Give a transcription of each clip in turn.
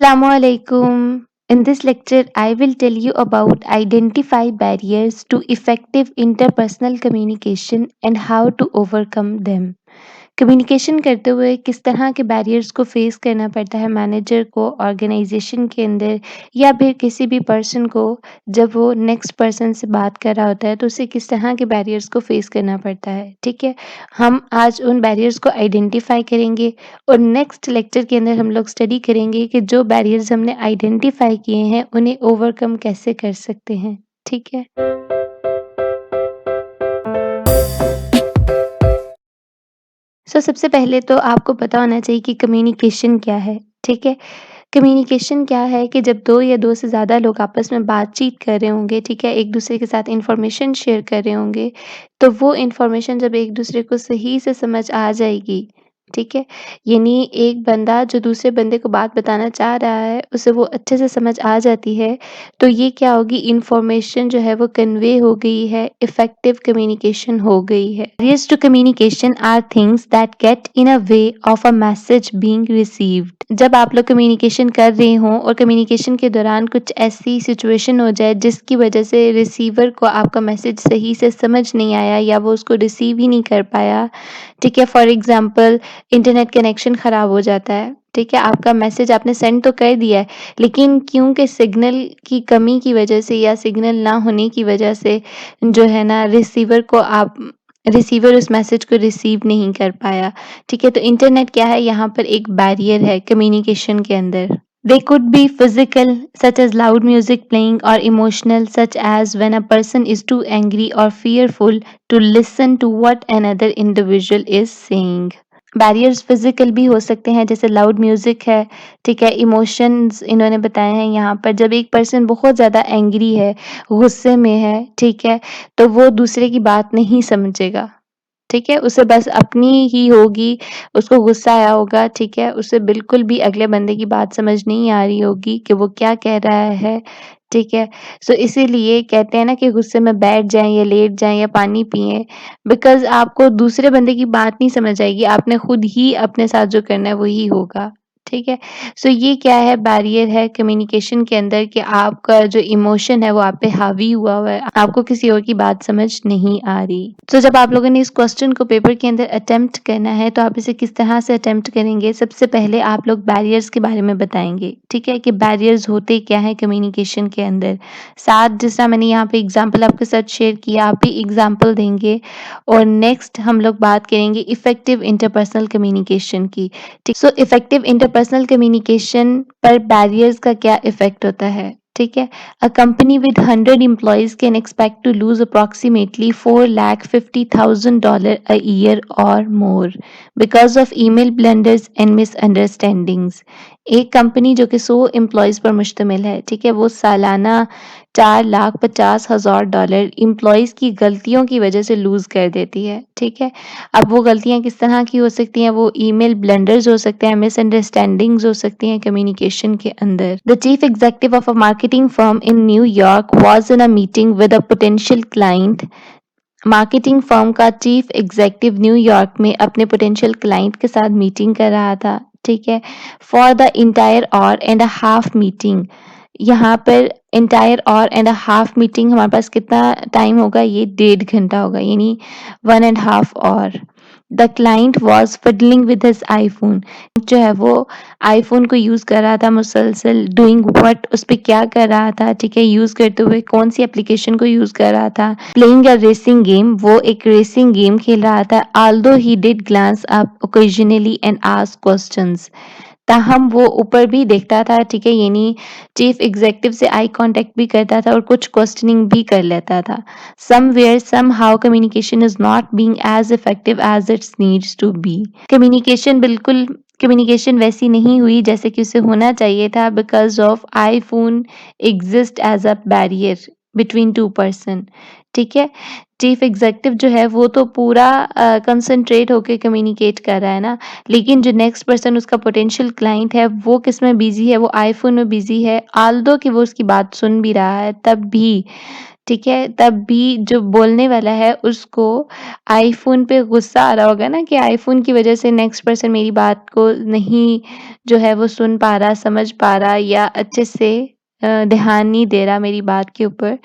Assalamualaikum. In this lecture, I will tell you about identify barriers to effective interpersonal communication and how to overcome them. Communication करते हुए किस तरह के barriers को face करना पड़ता है मैनेजर को ऑर्गेनाइजेशन के अंदर या फिर किसी भी पर्सन को जब वो नेक्स्ट पर्सन से बात कर रहा होता है तो उसे किस तरह के बैरियर्स को फेस करना पड़ता है, ठीक है? हम आज उन बैरियर्स को आइडेंटिफाई करेंगे और नेक्स्ट लेक्चर के अंदर हम लोग स्टडी करेंगे कि जो बैरियर्स हमने आइडेंटिफाई किए हैं उन्हें ओवरकम कैसे कर सकते हैं, ठीक है? सबसे पहले तो आपको पता होना चाहिए कि कम्युनिकेशन क्या है, ठीक है? कम्युनिकेशन क्या है कि जब 2 या 2 से ज़्यादा लोग आपस में बातचीत कर रहे होंगे, ठीक है? एक-दूसरे के साथ इन्फॉर्मेशन शेयर कर रहे होंगे, तो वो इन्फॉर्मेशन जब एक-दूसरे को सही से समझ आ जाएगी, ठीक है? यानी एक बंदा जो दूसरे बंदे को बात बताना चाह रहा है, उसे वो अच्छे से समझ आ जाती है, तो ये क्या होगी इन्फॉर्मेशन जो है वो कन्वे हो गई है, इफेक्टिव कम्युनिकेशन हो गई है। Barriers to communication are things that get in a way of a message being received. जब आप लोग कम्युनिकेशन कर रहे हों और कम्युनिकेशन के दौरान कुछ ऐसी सिचुएशन हो जाए जिसकी वजह से रिसीवर को आपका मैसेज सही से समझ नहीं आया या वो उसको रिसीव ही नहीं कर पाया, ठीक है? फॉर एग्ज़ाम्पल इंटरनेट कनेक्शन ख़राब हो जाता है, ठीक है? आपका मैसेज आपने सेंड तो कर दिया है, लेकिन क्योंकि सिग्नल की कमी की वजह से या सिग्नल ना होने की वजह से जो है ना रिसीवर उस मैसेज को रिसीव नहीं कर पाया, ठीक है? तो इंटरनेट क्या है यहाँ पर एक बैरियर है कम्युनिकेशन के अंदर। They could be physical, such as loud music playing, or emotional, such as when a person is too angry or fearful to listen to what another individual is saying. Barriers physical भी हो सकते हैं जैसे loud music है, ठीक है? Emotions इन्होंने बताए हैं यहाँ पर जब एक पर्सन बहुत ज़्यादा एंग्री है, गुस्से में है, ठीक है? तो वो दूसरे की बात नहीं समझेगा, ठीक है? उसे बस अपनी ही होगी, उसको गुस्सा आया होगा, ठीक है? उसे बिल्कुल भी अगले बंदे की बात समझ नहीं आ रही होगी कि वो क्या कह रहा है, ठीक है? सो इसीलिए कहते हैं ना कि गुस्से में बैठ जाएँ या लेट जाएँ या पानी पिएँ, बिकॉज़ आपको दूसरे बंदे की बात नहीं समझ आएगी, आपने खुद ही अपने साथ जो करना है वही होगा, ठीक है? सो ये क्या है बैरियर है कम्युनिकेशन के अंदर कि आपका जो इमोशन है वो आप पे हावी हुआ है, आपको किसी और की बात समझ नहीं आ रही। सो जब आप लोगों ने इस क्वेश्चन को पेपर के अंदर अटेम्प्ट करना है तो आप इसे किस तरह से अटेम्प्ट करेंगे? सबसे पहले आप लोग बैरियर्स के बारे में बताएँगे, ठीक है? कि बैरियर्स होते क्या हैं कम्युनिकेशन के अंदर। साथ जिस तरह मैंने यहाँ पे एग्ज़ाम्पल आपके साथ शेयर किया, आप भी एग्ज़ाम्पल देंगे और नेक्स्ट हम लोग बात करेंगे इफेक्टिव इंटरपर्सनल कम्युनिकेशन की, ठीक? सो इफेक्टिव इंटरपर्सनल कम्युनिकेशन पर बैरियर्स का क्या इफ़ेक्ट होता है, ठीक है? A company with 100 employees can expect to lose approximately $450,000 a year or more because of email blunders and misunderstandings. एक कंपनी जो कि 100 एम्प्लॉयज़ पर मुश्तमिल है, ठीक है? वो सालाना $4,50,000 एम्प्लॉयज़ की गलतियों की वजह से लूज़ कर देती है, ठीक है? अब वो गलतियाँ किस तरह की हो सकती हैं? वो ईमेल ब्लंडर्स हो सकते हैं, मिसअंडरस्टैंडिंग्स हो सकती हैं कम्युनिकेशन के अंदर। The chief executive of a marketing firm in New York was in a meeting with a potential client. Marketing firm का चीफ एग्जीक्यूटिव न्यूयॉर्क में अपने पोटेंशियल क्लाइंट के साथ मीटिंग कर रहा था, ठीक है? For the entire hour and a half meeting, यहाँ पर entire hour and a half meeting हमारे पास कितना टाइम होगा? ये 1.5 घंटा होगा, यानी 1.5 hour. The client was fiddling with his iPhone, जो है वो आईफोन को यूज़ कर रहा था मुसलसल, डूइंग व्हाट, उस पे क्या कर रहा था, ठीक है? यूज़ करते हुए कौन सी एप्लीकेशन को यूज़ कर रहा था? प्लेइंग अ रेसिंग गेम, वो एक रेसिंग गेम खेल रहा था। Although he did glance up occasionally and ask questions, ताहम वो ऊपर भी देखता था, ठीक है? यानी चीफ एग्जीक्यूटिव से आई कांटेक्ट भी करता था और कुछ क्वेश्चनिंग भी कर लेता था। Somewhere somehow communication is not being as effective as it's needs to be. Communication वैसी नहीं हुई जैसे कि उसे होना चाहिए था because of iPhone exist as a barrier between two person, ठीक है? चीफ एग्जीक्यूटिव जो है वो तो पूरा कंसंट्रेट होके कम्युनिकेट कर रहा है ना, लेकिन जो नेक्स्ट पर्सन उसका पोटेंशियल क्लाइंट है वो किस में बिजी है? वो आईफोन में बिजी है। ऑल्दो कि वो उसकी बात सुन भी रहा है तब भी, ठीक है? तब भी जो बोलने वाला है उसको आईफ़ोन पे गुस्सा आ रहा होगा ना कि आईफ़ोन की वज़ह से नेक्स्ट पर्सन मेरी बात को नहीं जो है वो सुन पा रहा, समझ पा रहा या अच्छे से ध्यान नहीं दे रहा मेरी बात के ऊपर।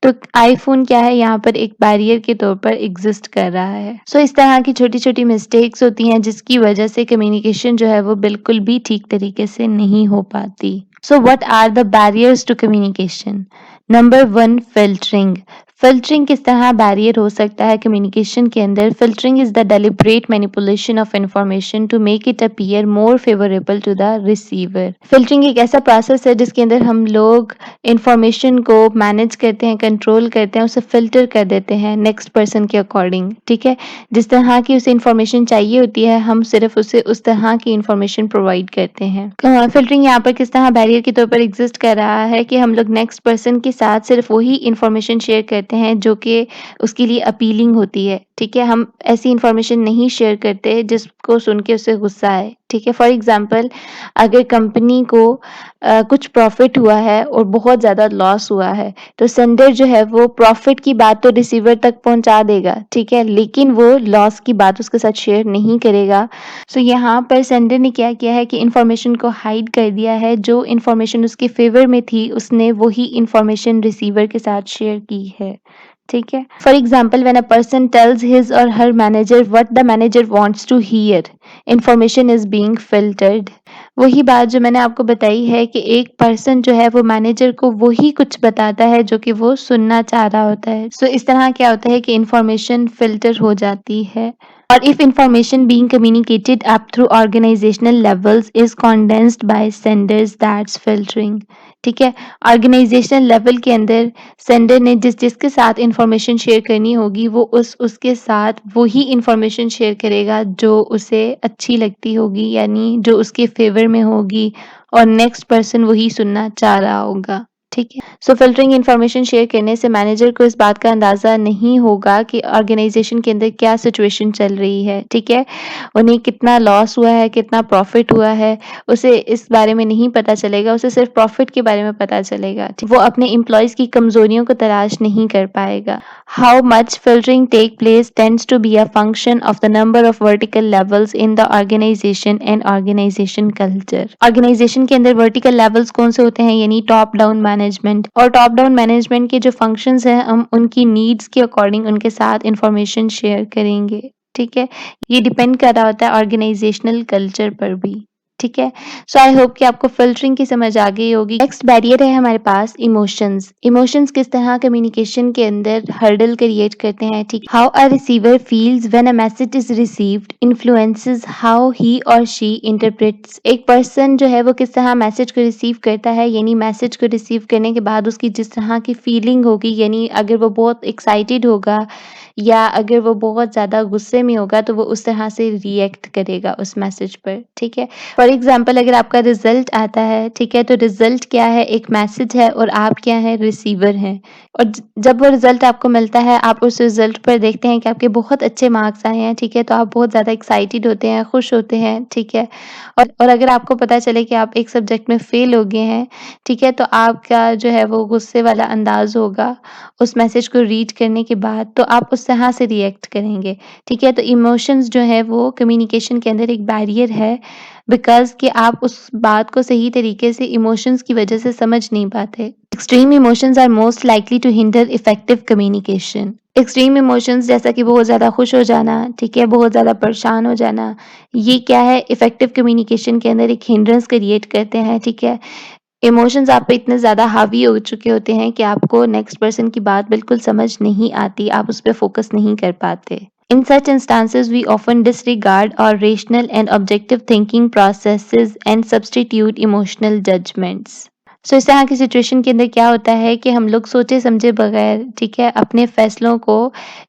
तो आईफ़ोन क्या है यहाँ पर एक बैरियर के तौर पर एग्ज़िस्ट कर रहा है। सो इस तरह की छोटी-छोटी मिस्टेक्स होती हैं जिसकी वज़ह से कम्युनिकेशन जो है वो बिल्कुल भी ठीक तरीके से नहीं हो पाती। So what are the barriers to communication? Number 1 filtering. Filtering किस तरह बैरियर हो सकता है कम्युनिकेशन के अंदर? Filtering is the deliberate manipulation of information to make it appear more favourable to the receiver. Filtering एक ऐसा प्रोसेस है जिसके अंदर हम लोग इन्फॉर्मेशन को मैनेज करते हैं, कंट्रोल करते हैं, उसे फ़िल्टर कर देते हैं नेक्स्ट पर्सन के अकॉर्डिंग, ठीक है? जिस तरह की उसे इन्फॉर्मेशन चाहिए होती है, हम सिर्फ़ उसे उस तरह की इन्फॉर्मेशन प्रोवाइड करते हैं। फ़िल्टरिंग यहाँ पर किस तरह बैरियर के तौर पर एग्ज़िस्ट कर रहा है कि हम लोग नेक्स्ट पर्सन के साथ सिर्फ़ वही इन्फॉर्मेशन शेयर करते हैं जो कि उसके लिए अपीलिंग होती है, ठीक है? हम ऐसी इन्फॉर्मेशन नहीं शेयर करते जिसको सुन के उसे गुस्सा आए, ठीक है? फॉर एग्ज़ाम्पल अगर कंपनी को कुछ प्रॉफ़िट हुआ है और बहुत ज़्यादा लॉस हुआ है, तो सेंडर जो है वो प्रॉफ़िट की बात तो रिसीवर तक पहुँचा देगा, ठीक है? लेकिन वो लॉस की बात उसके साथ शेयर नहीं करेगा। सो यहाँ पर सेंडर ने क्या किया है कि इन्फॉर्मेशन को हाइड कर दिया है, जो इन्फॉर्मेशन उसके फ़ेवर में थी, उसने वही इन्फॉर्मेशन रिसीवर के साथ शेयर की है, ठीक है? For example when a person tells his or her manager what the manager wants to hear, information is being filtered. वही बात जो मैंने आपको बताई है कि एक पर्सन जो है वो मैनेजर को वही कुछ बताता है जो कि वो सुनना चाह रहा होता है। सो इस तरह क्या होता है कि इन्फॉर्मेशन फ़िल्टर हो जाती है। Or if information being communicated up through organizational levels is condensed by senders, that's filtering. ठीक है? ऑर्गेनाइजेशनल लेवल के अंदर सेंडर ने जिसके साथ इन्फॉर्मेशन शेयर करनी होगी वो उसके साथ वही इन्फॉर्मेशन शेयर करेगा जो उसे अच्छी लगती होगी, यानी जो उसके फेवर में होगी और नेक्स्ट पर्सन वही सुनना चाह रहा होगा। ठीक है? सो फ़िल्टरिंग इन्फॉर्मेशन शेयर करने से मैनेजर को इस बात का अंदाज़ा नहीं होगा कि ऑर्गेनाइज़ेशन के अंदर क्या सिचुएशन चल रही है, ठीक है? उन्हें कितना लॉस हुआ है, कितना प्रॉफ़िट हुआ है, उसे इस बारे में नहीं पता चलेगा, उसे सिर्फ़ प्रॉफ़िट के बारे में पता चलेगा। वो अपने एम्प्लॉइज़ की कमज़ोरियों को तलाश नहीं कर पाएगा। How much filtering take place tends to be a function of the number of vertical levels in the organization and organization culture. Organization के अंदर vertical levels कौन से होते हैं, यानी टॉप डाउन मैनेजमेंट, और टॉप डाउन मैनेजमेंट के जो फंक्शंस हैं हम उनकी नीड्स के अकॉर्डिंग उनके साथ इंफॉर्मेशन शेयर करेंगे, ठीक है? ये डिपेंड कर रहा होता है ऑर्गेनाइजेशनल कल्चर पर भी, ठीक है? सो आई होप कि आपको फ़िल्टरिंग की समझ आ गई होगी। नेक्स्ट बैरियर है हमारे पास इमोशंस। इमोशंस किस तरह कम्युनिकेशन के अंदर हर्डल क्रिएट करते हैं, ठीक? How a receiver feels when a message is received influences how he और शी इंटरप्रेट्स। एक पर्सन जो है वो किस तरह मैसेज को रिसीव करता है, यानी मैसेज को रिसीव करने के बाद उसकी जिस तरह की फीलिंग होगी, यानी अगर वो बहुत एक्साइटेड होगा या अगर वो बहुत ज़्यादा गुस्से में होगा तो वो उस तरह से रिएक्ट करेगा उस मैसेज पर, ठीक है? फॉर एग्ज़ाम्पल अगर आपका रिज़ल्ट आता है, ठीक है? तो रिज़ल्ट क्या है, एक मैसेज है और आप क्या हैं, रिसीवर हैं। और जब वो रिज़ल्ट आपको मिलता है, आप उस रिज़ल्ट पर देखते हैं कि आपके बहुत अच्छे मार्क्स आए हैं, ठीक है? तो आप बहुत ज़्यादा एक्साइटेड होते हैं, खुश होते हैं, ठीक है? और अगर आपको पता चले कि आप एक सब्जेक्ट में फ़ेल हो गए हैं, ठीक है? तो आपका जो है वो गुस्से वाला अंदाज़ होगा उस मैसेज को रीड करने के बाद, तो आप उस तरह से रिएक्ट करेंगे, ठीक है? तो इमोशंस जो है वो कम्युनिकेशन के अंदर एक बैरियर है, बिकॉज़ कि आप उस बात को सही तरीके से इमोशंस की वजह से समझ नहीं पाते। Extreme emotions are most likely to hinder effective communication. Extreme emotions जैसा कि बहुत ज़्यादा खुश हो जाना, ठीक है? बहुत ज़्यादा परेशान हो जाना, ये क्या है, इफेक्टिव कम्युनिकेशन के अंदर एक हिंड्रेंस क्रिएट करते हैं, ठीक है? इमोशंस आप पे इतने ज़्यादा हावी हो चुके होते हैं कि आपको नेक्स्ट पर्सन की बात बिल्कुल समझ नहीं आती, आप उस पे फ़ोकस नहीं कर पाते। In such instances, we often disregard our rational and objective thinking processes and substitute emotional judgments. सो इस तरह की सिचुएशन के अंदर क्या होता है कि हम लोग सोचे समझे बगैर, ठीक है, अपने फैसलों को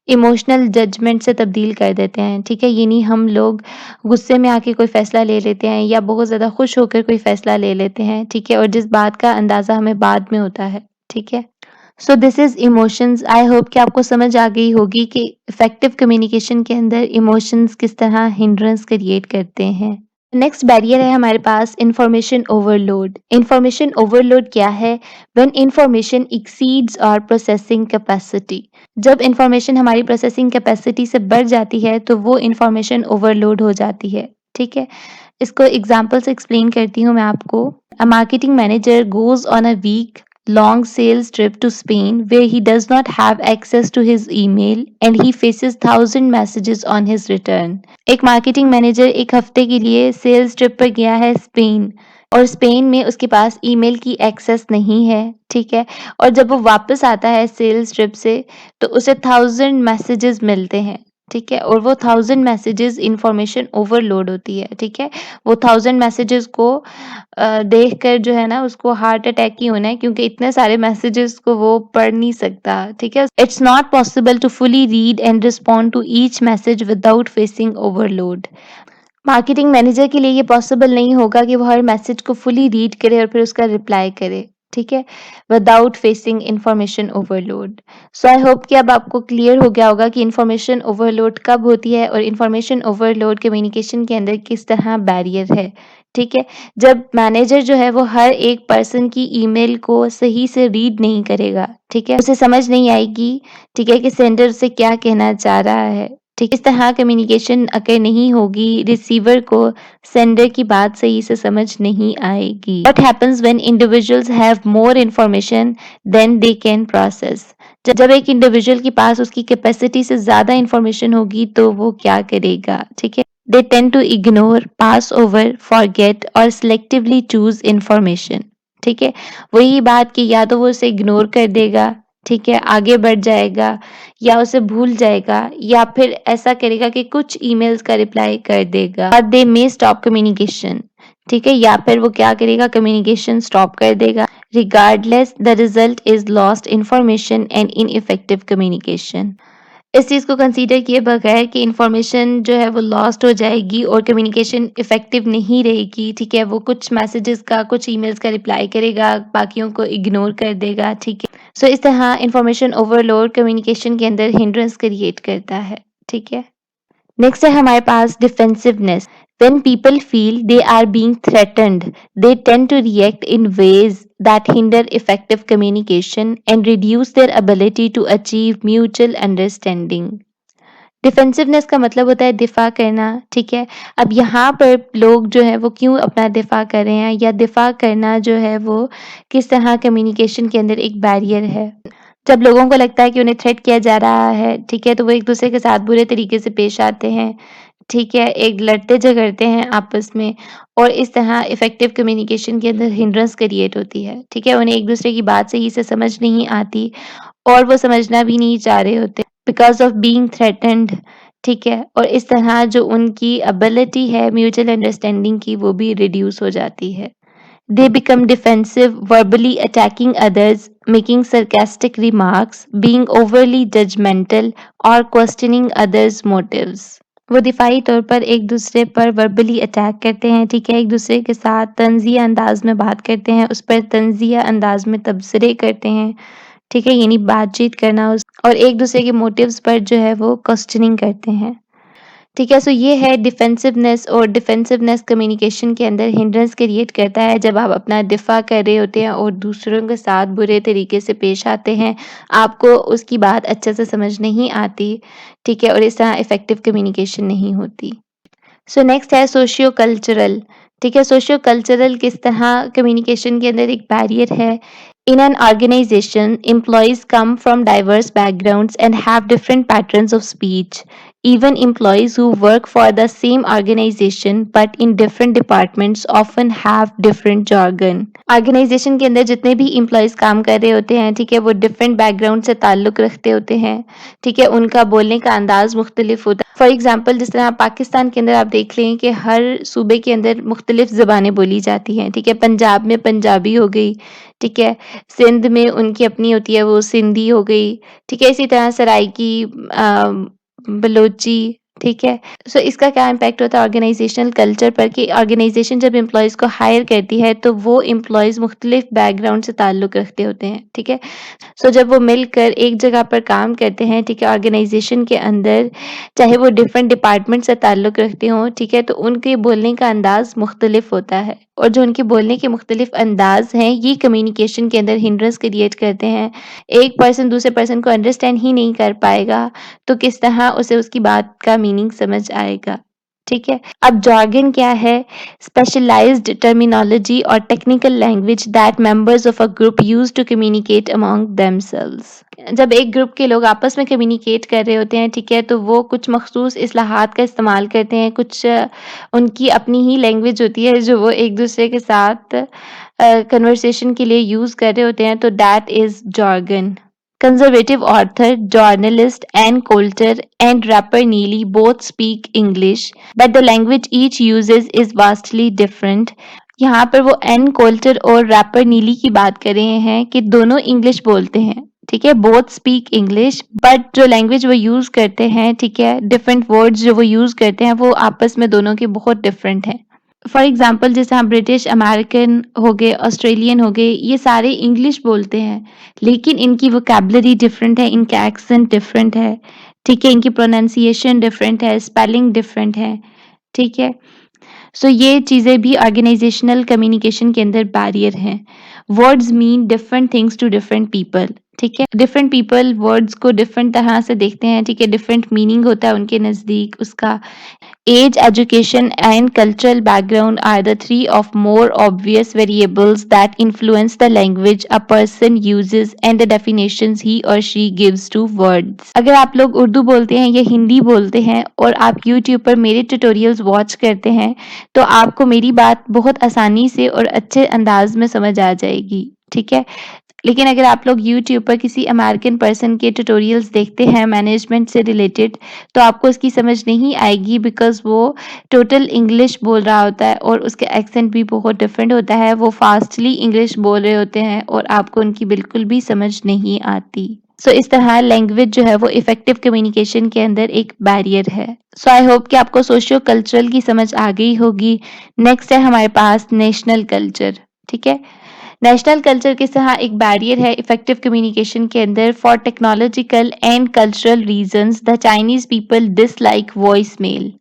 इमोशनल जजमेंट से तब्दील कर देते हैं, ठीक है? यानी हम लोग गुस्से में आके कोई फ़ैसला ले लेते हैं या बहुत ज़्यादा खुश होकर कोई फ़ैसला ले लेते हैं, ठीक है? और जिस बात का अंदाज़ा हमें बाद में होता है, ठीक है? So this is emotions. I hope कि आपको समझ आ गई होगी कि इफ़ेक्टिव कम्युनिकेशन के अंदर इमोशंस किस तरह हिंड्रेंस क्रिएट करते हैं। नेक्स्ट बैरियर है हमारे पास इंफॉर्मेशन ओवरलोड। इंफॉर्मेशन ओवरलोड क्या है? When information exceeds our processing capacity. जब इंफॉर्मेशन हमारी प्रोसेसिंग कैपेसिटी से बढ़ जाती है तो वो इंफॉर्मेशन ओवरलोड हो जाती है। ठीक है, इसको एग्जांपल से एक्सप्लेन करती हूँ मैं आपको। A marketing manager goes on a week long sales trip to Spain where he does not have access to his email and he faces 1,000 messages on his return. एक मार्केटिंग मैनेजर एक हफ्ते के लिए sales trip पर गया है Spain और Spain में उसके पास ईमेल की एक्सेस नहीं है, ठीक है? और जब वो वापस आता है सेल्स ट्रिप से तो उसे 1000 मैसेजेस मिलते हैं, ठीक है? और वो 1000 मैसेजेस इन्फॉर्मेशन ओवरलोड होती है, ठीक है? वो 1000 मैसेजेस को देखकर जो है ना उसको हार्ट अटैक ही होना है क्योंकि इतने सारे मैसेजेस को वो पढ़ नहीं सकता, ठीक है? It's not possible to fully read and respond to each message without facing overload. Marketing manager के लिए ये पॉसिबल नहीं होगा कि वो हर मैसेज को फुली रीड करे और फिर उसका रिप्लाई करे, ठीक है? Without facing information overload. So I hope कि अब आपको क्लियर हो गया होगा कि इन्फॉर्मेशन ओवरलोड कब होती है और इन्फॉर्मेशन ओवरलोड कम्युनिकेशन के अंदर किस तरह बैरियर है, ठीक है? जब मैनेजर जो है वो हर एक पर्सन की ईमेल को सही से रीड नहीं करेगा, ठीक है? उसे समझ नहीं आएगी, ठीक है, कि सेंडर उसे क्या कहना चाह रहा है, ठीक? इस तरह कम्युनिकेशन अगर नहीं होगी, रिसीवर को सेंडर की बात सही से समझ नहीं आएगी। What happens when individuals have more information than they can process. जब एक इंडिविजुअल के पास उसकी कैपेसिटी से ज़्यादा इन्फॉर्मेशन होगी तो वो क्या करेगा, ठीक है? They tend to ignore, pass over, forget और सेलेक्टिवली चूज़ इन्फॉर्मेशन, ठीक है? वही बात कि या तो वो उसे इग्नोर कर देगा, ठीक है, आगे बढ़ जाएगा या उसे भूल जाएगा या फिर ऐसा करेगा कि कुछ ईमेल्स का रिप्लाई कर देगा और दे मे स्टॉप कम्युनिकेशन, ठीक है? या फिर वो क्या करेगा, कम्युनिकेशन स्टॉप कर देगा। Regardless the result is lost information and ineffective communication. इस चीज़ को कंसीडर किए बगैर कि इन्फॉर्मेशन जो है वो लॉस्ट हो जाएगी और कम्युनिकेशन इफ़ेक्टिव नहीं रहेगी, ठीक है? वो कुछ मैसेजेस का, कुछ ईमेल्स का रिप्लाई करेगा, बाकियों को इग्नोर कर देगा, ठीक है? सो इस तरह इन्फॉर्मेशन ओवरलोड कम्युनिकेशन के अंदर हिंड्रेंस क्रिएट करता है, ठीक है? नेक्स्ट है हमारे पास defensiveness. When people feel they are being threatened, they tend to react in ways that hinder effective communication and reduce their ability to achieve mutual understanding. Defensiveness का मतलब होता है दिफा करना, ठीक है? अब यहाँ पर लोग जो है वो क्यों अपना दिफा कर रहे हैं या दिफा करना जो है वो किस तरह कम्युनिकेशन के अंदर एक बैरियर है। जब लोगों को लगता है कि उन्हें थ्रेट किया जा रहा है, ठीक है? तो वो एक-दूसरे के साथ बुरे तरीके से पेश आते हैं, ठीक है? एक लड़ते-झगड़ते हैं आपस में और इस तरह इफ़ेक्टिव कम्युनिकेशन के अंदर हिंड्रेंस क्रिएट होती है, ठीक है? उन्हें एक-दूसरे की बात सही से समझ नहीं आती और वो समझना भी नहीं चाह रहे होते बिकॉज़ ऑफ बीइंग थ्रेटन्ड, ठीक है? और इस तरह जो उनकी एबिलिटी है म्यूचुअल अंडरस्टैंडिंग की वो भी रिड्यूस हो जाती है। They become defensive, verbally attacking others, making sarcastic remarks, being overly judgmental or questioning others' motives. वो दिफाई तौर पर एक दूसरे पर वर्बली अटैक करते हैं, ठीक है? एक दूसरे के साथ तंज़िया अंदाज में बात करते हैं, उस पर तंज़िया अंदाज में तबसरे करते हैं, ठीक है? यानी बातचीत करना और एक दूसरे के मोटिव्स पर जो है वो क्वेश्चनिंग करते हैं। ठीक है, सो ये है डिफेंसिवनेस और डिफेंसिवनेस कम्युनिकेशन के अंदर हिंड्रेंस क्रिएट करता है जब आप अपना दिफ़ा कर रहे होते हैं और दूसरों के साथ बुरे तरीके से पेश आते हैं, आपको उसकी बात अच्छे से समझ नहीं आती, ठीक है? और इस तरह इफ़ेक्टिव कम्युनिकेशन नहीं होती। सो नेक्स्ट है सोशियो कल्चरल, ठीक है? सोशियो कल्चरल किस तरह कम्युनिकेशन के अंदर एक बैरियर है। In an organisation, employees come from diverse backgrounds and have different patterns of speech. Even employees who work for the same organization but in different departments often have different jargon. Organisation के अंदर जितने भी employees काम कर रहे होते हैं, ठीक है, वो डिफरेंट बैकग्राउंड से ताल्लुक़ रखते होते हैं, ठीक है, उनका बोलने का अंदाज़ मुख्तलिफ होता है। फॉर एग्ज़ाम्पल जिस तरह पाकिस्तान के अंदर आप देख लें कि हर सूबे के अंदर मुख्तलिफ ज़बानें बोली जाती हैं, ठीक है, पंजाब में पंजाबी हो गई, ठीक है, सिंध में उनकी अपनी होती है वो सिंधी हो गई, ठीक है, इसी तरह सराइकी बलोची, ठीक है? सो इसका क्या इम्पैक्ट होता है ऑर्गेनाइज़ेशनल कल्चर पर कि ऑर्गेनाइज़ेशन जब एम्प्लॉइज़ को हायर करती है, तो वो एम्प्लॉइज़ मुख्तलिफ बैकग्राउंड से ताल्लुक़ रखते होते हैं, ठीक है? सो जब वो मिलकर एक जगह पर काम करते हैं, ठीक है, ऑर्गेनाइज़ेशन के अंदर, चाहे वो डिफरेंट डिपार्टमेंट से ताल्लुक़ रखते हों, ठीक है, तो उनके बोलने का अंदाज़ मुख्तलिफ होता है और जो उनके बोलने के मुख्तलिफ अंदाज़ हैं, ये कम्युनिकेशन के अंदर हिंड्रेंस क्रिएट करते हैं। एक पर्सन दूसरे पर्सन को अंडरस्टैंड ही नहीं कर पाएगा, तो किस तरह उसे उसकी बात का मीनिंग समझ आएगा, ठीक है? अब jargon क्या है? Specialized terminology or technical language that members of a group use to communicate among themselves. जब एक ग्रुप के लोग आपस में कम्युनिकेट कर रहे होते हैं, ठीक है, तो वो कुछ मखसूस इस्लाहात का इस्तेमाल करते हैं, कुछ उनकी अपनी ही लैंग्वेज होती है जो वो एक-दूसरे के साथ कन्वर्सेशन के लिए यूज़ कर रहे होते हैं, तो that is jargon. Conservative author, journalist Ann Coulter and rapper Neely both speak English, but the language each uses is vastly different. यहाँ पर वो एन कोल्टर और रैपर नीली की बात कर रहे हैं कि दोनों इंग्लिश बोलते हैं, ठीक है, बोथ स्पीक इंग्लिश, बट जो लैंग्वेज वो यूज़ करते हैं, ठीक है, डिफरेंट वर्ड्स जो वो यूज़ करते हैं, वो आपस में दोनों के बहुत डिफरेंट हैं। फॉर एग्जाम्पल जैसे हम ब्रिटिश, अमेरिकन हो गए, ऑस्ट्रेलियन हो गए, ये सारे इंग्लिश बोलते हैं, लेकिन इनकी वोकैब्युलरी डिफरेंट है, इनका एक्सेंट डिफरेंट है, ठीक है, इनकी प्रोनाउंसिएशन डिफरेंट है, स्पेलिंग डिफरेंट है, ठीक है? सो ये चीज़ें भी ऑर्गेनाइजेशनल कम्युनिकेशन के अंदर बैरियर हैं। Words mean different things to different people, ठीक है? डिफरेंट पीपल वर्ड्स को डिफरेंट तरह से देखते हैं, ठीक है? डिफरेंट मीनिंग होता है उनके नज़दीक उसका। Age, education, and cultural background are the three of more obvious variables that influence the language a person uses and the definitions he or she gives to words. अगर आप लोग उर्दू बोलते हैं या हिंदी बोलते हैं और आप YouTube पर मेरे ट्यूटोरियल्स वॉच करते हैं, तो आपको मेरी बात बहुत आसानी से और अच्छे अंदाज में समझ आ जाएगी, ठीक है? लेकिन अगर आप लोग यूट्यूब पर किसी अमेरिकन पर्सन के ट्यूटोरियल्स देखते हैं मैनेजमेंट से रिलेटेड, तो आपको उसकी समझ नहीं आएगी बिकॉज़ वो टोटल इंग्लिश बोल रहा होता है और उसका एक्सेंट भी बहुत डिफरेंट होता है। वो फास्टली इंग्लिश बोल रहे होते हैं और आपको उनकी बिल्कुल भी समझ नहीं आती। सो इस तरह लैंग्वेज जो है वो इफेक्टिव कम्युनिकेशन के अंदर एक बैरियर है। सो आई होप कि आपको सोशियो कल्चरल की समझ आ गई होगी। नेक्स्ट है हमारे पास नेशनल कल्चर, ठीक है? नेशनल कल्चर किस तरह एक बैरियर है इफेक्टिव कम्युनिकेशन के अंदर for technological and cultural reasons the Chinese people dislike voice mail.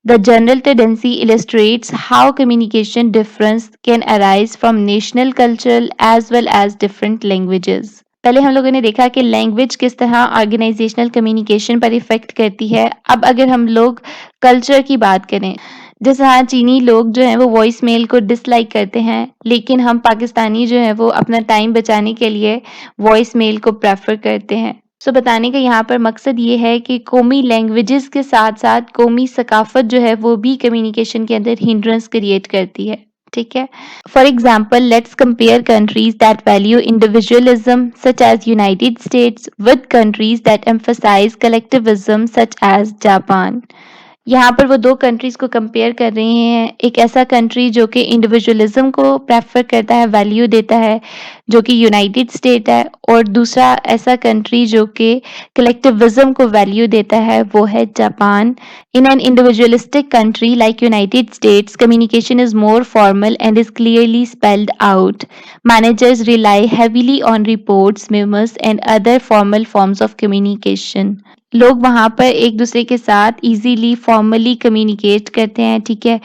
The general tendency illustrates how communication difference can arise from national cultural as well as different languages. पहले हम लोगों ने देखा कि language किस तरह ऑर्गेनाइजेशनल कम्युनिकेशन पर effect करती है। अब अगर हम लोग कल्चर की बात करें, जैसे हाँ चीनी लोग जो हैं वो वॉइस मेल को डिसलाइक करते हैं, लेकिन हम पाकिस्तानी जो हैं वो अपना टाइम बचाने के लिए वॉइस मेल को प्रेफर करते हैं। सो बताने का यहाँ पर मकसद ये है कि कौमी लैंग्वेजेस के साथ-साथ कौमी सकाफ़त जो है वो भी कम्युनिकेशन के अंदर हिंड्रेंस क्रिएट करती है, ठीक है? For example let's compare countries that value individualism such as United States with countries that emphasize collectivism such as Japan. यहाँ पर वो 2 कंट्रीज़ को कंपेयर कर रहे हैं। एक ऐसा कंट्री जो कि इंडिविजुअलिज़्म को प्रेफ़र करता है, वैल्यू देता है, जो कि यूनाइटेड स्टेट है और दूसरा ऐसा कंट्री जो कि कलेक्टिविज़्म को वैल्यू देता है, वो है Japan. In an individualistic country like United States, communication is more formal and is clearly spelled out. Managers rely heavily on reports, memos, and other formal forms of communication. लोग वहाँ पर एक दूसरे के साथ इजीली फॉर्मली कम्युनिकेट करते हैं, ठीक है?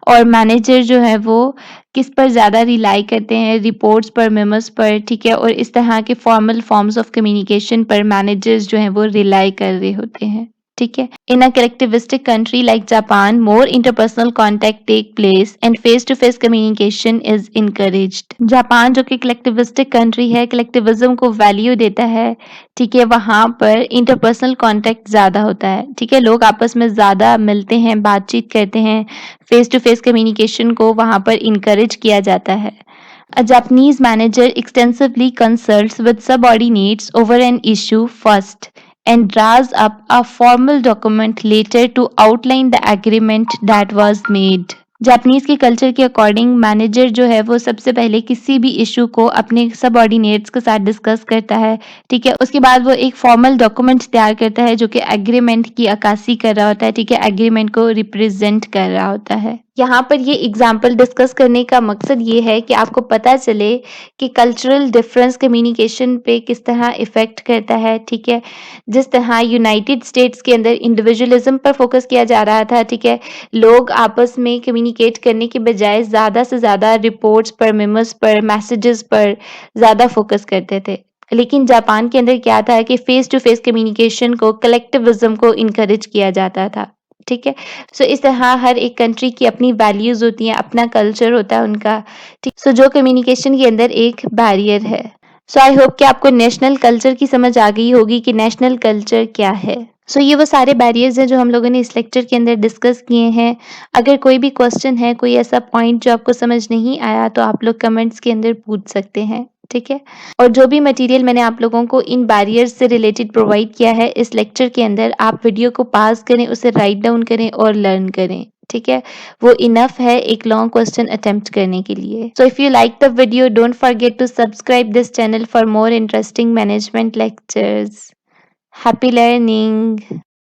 और मैनेजर जो है वो किस पर ज़्यादा रिलाई करते हैं, रिपोर्ट्स पर, मेमोस पर, ठीक है? और इस तरह के फॉर्मल फॉर्म्स ऑफ कम्युनिकेशन पर मैनेजर्स जो हैं वो रिलाई कर रहे होते हैं, ठीक है? In a collectivistic country like Japan, more interpersonal contact take place and face to face communication is encouraged. Japan जो कि कलेक्टिविस्टिक कंट्री है, कलेक्टिविज्म को वैल्यू देता है, ठीक है? वहाँ पर इंटरपर्सनल कॉन्टैक्ट ज़्यादा होता है, ठीक है? लोग आपस में ज़्यादा मिलते हैं, बातचीत करते हैं, फेस टू फेस कम्युनिकेशन को वहाँ पर इनकरेज किया जाता है। A Japanese manager extensively consults with subordinates over an issue first and draws up a formal document later to outline the agreement that was made. Japanese के culture के according manager जो है वो सबसे पहले किसी भी इश्यू को अपने सबऑर्डिनेट्स के साथ डिस्कस करता है, ठीक है? उसके बाद वो एक फॉर्मल डॉक्यूमेंट तैयार करता है जो कि एग्रीमेंट की अक्कासी कर रहा होता है, ठीक है? एग्रीमेंट को रिप्रेजेंट कर रहा होता है। यहाँ पर ये एग्ज़ाम्पल डिस्कस करने का मकसद ये है कि आपको पता चले कि कल्चरल डिफरेंस कम्युनिकेशन पे किस तरह इफ़ेक्ट करता है, ठीक है? जिस तरह यूनाइटेड स्टेट्स के अंदर इंडिविजुअलिज़्म पर फ़ोकस किया जा रहा था, ठीक है? लोग आपस में कम्युनिकेट करने की बजाय ज़्यादा से ज़्यादा रिपोर्ट्स पर, मेमोस पर, मैसेजेस पर ज़्यादा फ़ोकस करते थे। लेकिन जापान के अंदर क्या था कि फ़ेस टू फ़ेस कम्युनिकेशन को, कलेक्टिविज़्म को इनकरेज किया जाता था, ठीक है? सो इस तरह हर एक कंट्री की अपनी वैल्यूज़ होती हैं, अपना कल्चर होता है उनका, ठीक? सो जो कम्युनिकेशन के अंदर एक बैरियर है। सो आई होप कि आपको नेशनल कल्चर की समझ आ गई होगी कि नेशनल कल्चर क्या है। सो ये वो सारे बैरियर्स हैं जो हम लोगों ने इस लेक्चर के अंदर डिस्कस किए हैं। अगर कोई भी क्वेश्चन है, कोई ऐसा पॉइंट जो आपको समझ नहीं आया तो आप लोग कमेंट्स के अंदर पूछ सकते हैं, ठीक है? और जो भी मटेरियल मैंने आप लोगों को इन बैरियर्स से रिलेटेड प्रोवाइड किया है इस लेक्चर के अंदर, आप वीडियो को पॉज़ करें, उसे राइट डाउन करें और लर्न करें, ठीक है? वो इनफ है एक लॉन्ग क्वेश्चन अटेम्प्ट करने के लिए। So if you like the video, don't forget to subscribe this channel for more interesting management lectures. Happy learning!